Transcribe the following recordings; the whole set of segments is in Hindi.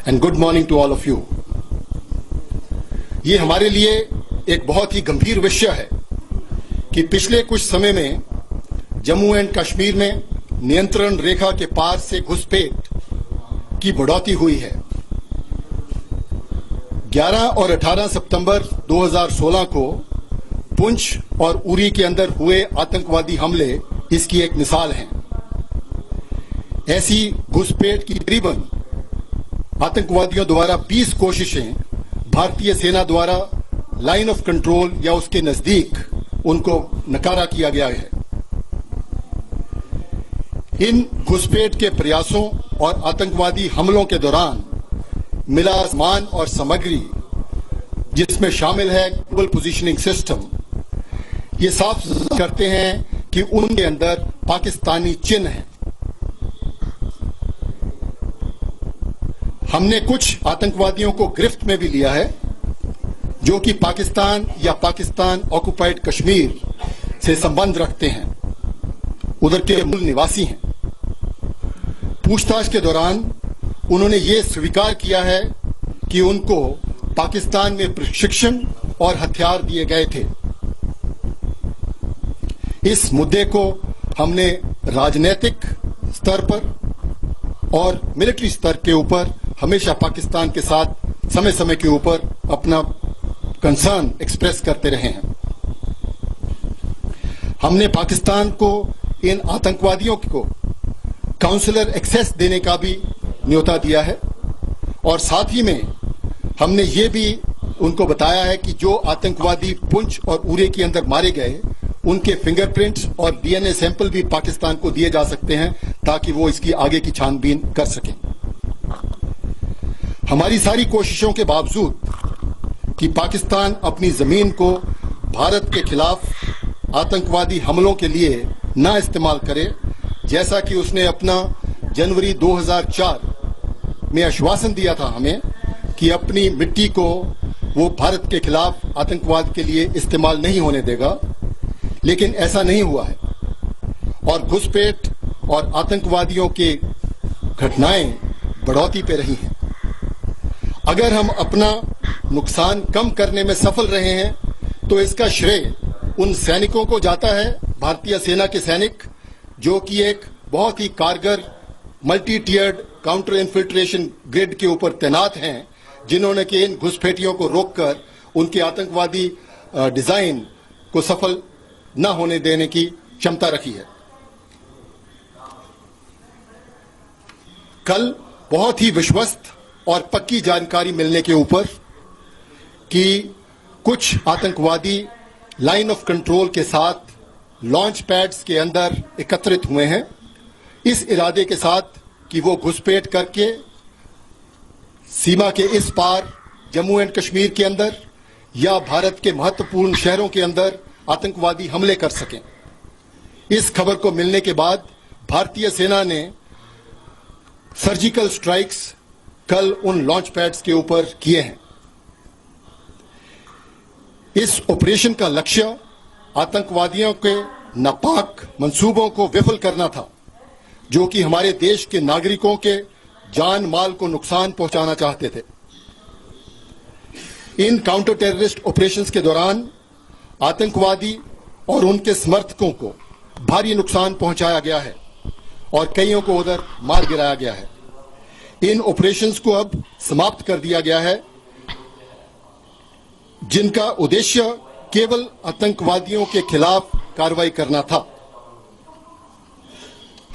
And good morning to all of you. ये हमारे लिए एक बहुत ही गंभीर विषय है कि पिछले कुछ समय में जम्मू एंड कश्मीर में नियंत्रण रेखा के पार से घुसपैठ की बढ़ोतरी हुई है। 11 और 18 सितंबर 2016 को पुंछ और उरी के अंदर हुए आतंकवादी हमले इसकी एक मिसाल हैं। ऐसी घुसपैठ की तकरीबन आतंकवादियों द्वारा 20 कोशिशें भारतीय सेना द्वारा लाइन ऑफ कंट्रोल या उसके नजदीक उनको नकारा किया गया है। इन घुसपैठ के प्रयासों और आतंकवादी हमलों के दौरान मिला सामान और सामग्री, जिसमें शामिल है ग्लोबल पोजीशनिंग सिस्टम, ये साफ करते हैं कि उनके अंदर पाकिस्तानी चिन्ह हैं। हमने कुछ आतंकवादियों को गिरफ्त में भी लिया है जो कि पाकिस्तान या पाकिस्तान ऑक्युपाइड कश्मीर से संबंध रखते हैं, उधर के मूल निवासी हैं। पूछताछ के दौरान उन्होंने ये स्वीकार किया है कि उनको पाकिस्तान में प्रशिक्षण और हथियार दिए गए थे। इस मुद्दे को हमने राजनीतिक स्तर पर और मिलिट्री स्तर के ऊपर हमेशा पाकिस्तान के साथ समय समय के ऊपर अपना कंसर्न एक्सप्रेस करते रहे हैं। हमने पाकिस्तान को इन आतंकवादियों को काउंसलर एक्सेस देने का भी न्योता दिया है और साथ ही में हमने ये भी उनको बताया है कि जो आतंकवादी पुंछ और उरी के अंदर मारे गए उनके फिंगरप्रिंट्स और डीएनए सैंपल भी पाकिस्तान को दिए जा सकते हैं ताकि वो इसकी आगे की छानबीन कर सकें। हमारी सारी कोशिशों के बावजूद कि पाकिस्तान अपनी जमीन को भारत के खिलाफ आतंकवादी हमलों के लिए ना इस्तेमाल करे, जैसा कि उसने अपना जनवरी 2004 में आश्वासन दिया था हमें कि अपनी मिट्टी को वो भारत के खिलाफ आतंकवाद के लिए इस्तेमाल नहीं होने देगा, लेकिन ऐसा नहीं हुआ है और घुसपैठ और आतंकवादियों के घटनाएं बढ़ोतरी पे रही हैं। अगर हम अपना नुकसान कम करने में सफल रहे हैं तो इसका श्रेय उन सैनिकों को जाता है, भारतीय सेना के सैनिक जो कि एक बहुत ही कारगर मल्टी टियर्ड काउंटर इन्फिल्ट्रेशन ग्रिड के ऊपर तैनात हैं, जिन्होंने कि इन घुसपैठियों को रोककर उनके आतंकवादी डिजाइन को सफल न होने देने की क्षमता रखी है। कल बहुत ही विश्वस्त और पक्की जानकारी मिलने के ऊपर कि कुछ आतंकवादी लाइन ऑफ कंट्रोल के साथ लॉन्च पैड्स के अंदर एकत्रित हुए हैं, इस इरादे के साथ कि वो घुसपैठ करके सीमा के इस पार जम्मू एंड कश्मीर के अंदर या भारत के महत्वपूर्ण शहरों के अंदर आतंकवादी हमले कर सकें। इस खबर को मिलने के बाद भारतीय सेना ने सर्जिकल स्ट्राइक्स कल उन लॉन्च पैड्स के ऊपर किए हैं। इस ऑपरेशन का लक्ष्य आतंकवादियों के नापाक मंसूबों को विफल करना था, जो कि हमारे देश के नागरिकों के जान माल को नुकसान पहुंचाना चाहते थे। इन काउंटर टेररिस्ट ऑपरेशंस के दौरान आतंकवादी और उनके समर्थकों को भारी नुकसान पहुंचाया गया है और कईयों को उधर मार गिराया गया है। इन ऑपरेशंस को अब समाप्त कर दिया गया है, जिनका उद्देश्य केवल आतंकवादियों के खिलाफ कार्रवाई करना था।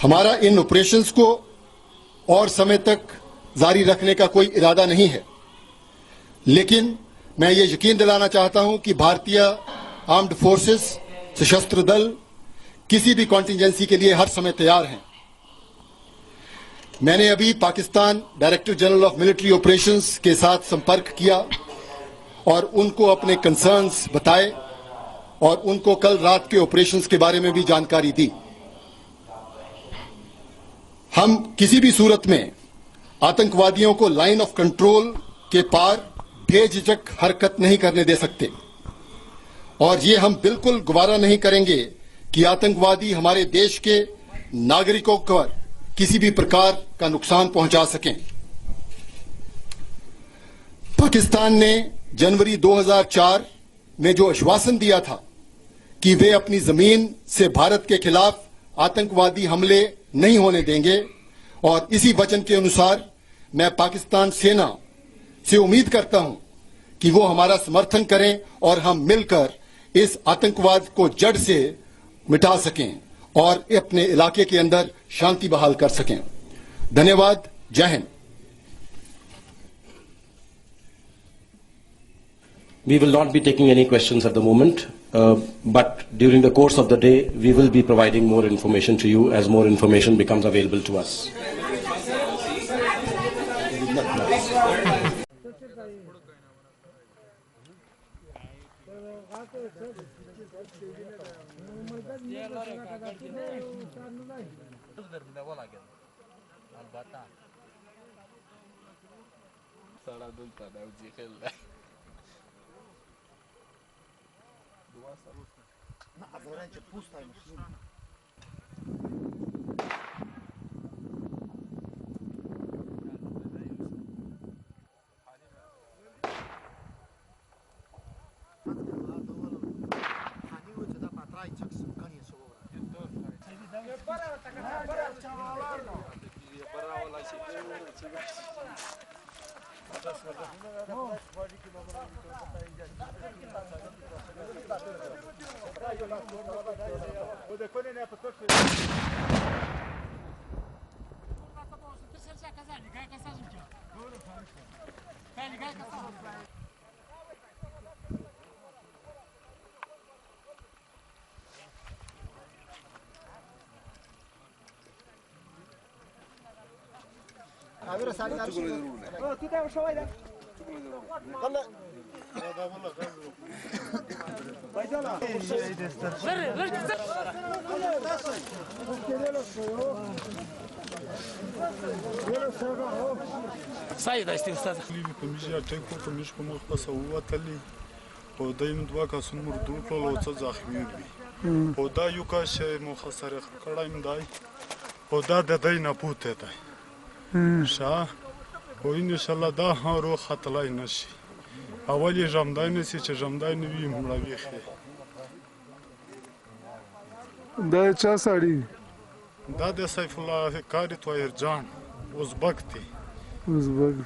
हमारा इन ऑपरेशंस को और समय तक जारी रखने का कोई इरादा नहीं है, लेकिन मैं ये यकीन दिलाना चाहता हूं कि भारतीय आर्म्ड फोर्सेस, सशस्त्र दल किसी भी कॉन्टिंजेंसी के लिए हर समय तैयार हैं। मैंने अभी Pakistan director general of military operations के साथ संपर्क किया और उनको अपने कंसर्न्स बताए और उनको कल रात के ऑपरेशंस के बारे में भी जानकारी दी। हम किसी भी सूरत में आतंकवादियों को लाइन ऑफ कंट्रोल के पार बेझिझक हरकत नहीं करने दे सकते और ये हम बिल्कुल गवारा नहीं करेंगे कि आतंकवादी हमारे देश के नागरिकों को किसी भी प्रकार का नुकसान पहुंचा सकें। पाकिस्तान ने जनवरी 2004 में जो आश्वासन दिया था कि वे अपनी जमीन से भारत के खिलाफ आतंकवादी हमले नहीं होने देंगे, और इसी वचन के अनुसार मैं पाकिस्तान सेना से उम्मीद करता हूं कि वो हमारा समर्थन करें और हम मिलकर इस आतंकवाद को जड़ से मिटा सकें और अपने इलाके के अंदर शांति बहाल कर सकें। धन्यवाद। जय Hind. We will not be taking any questions at the moment, but during the course of the day, we will be providing more information to you as more information becomes available to us. Comisia Teco, Comisia Mokasa, Watali, or Daim Dwaka Sumurdu, Lotsa Zahmi, or Da Yukashe Mohasare Karaim Dai, or Da Daina Puteta. Shah, or Inishalada Haro Hatalainashi. Awali Jamdaini, Sich Jamdaini, Mulavihe. Da ce sari? Da de Saifullah Kari to Erjan, Uzbakti. Uzbek.